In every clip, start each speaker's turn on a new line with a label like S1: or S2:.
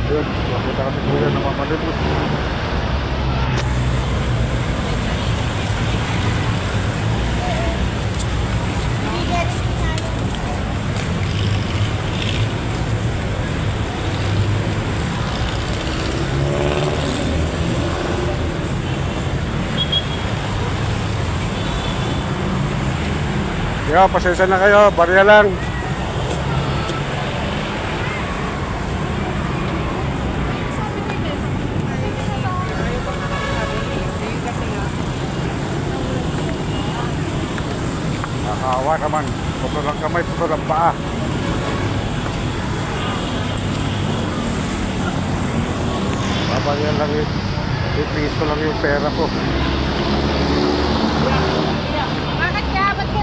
S1: Ayun, makita kami kuya na mamalibos. Yo, pasensya na kayo, barya lang. Nakawa naman, putol lang kamay, putol lang paa. Babarya lang yun, ipiso lang yung pera ko.
S2: Bakit ka? Ba't ka?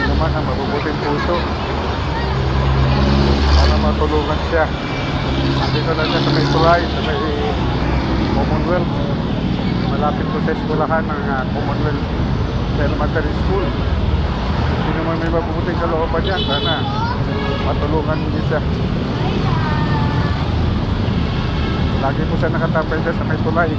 S1: Naman ang mabubuting puso para matulungan siya. Dito na siya sa may tulay, sa may Commonwealth, malapit po sa eskwelahan ng Commonwealth Elementary School. Sino man may mabubuting kalooban niya, sana matulungan niyo siya. Lagi po siya nakatambay siya sa may tulay.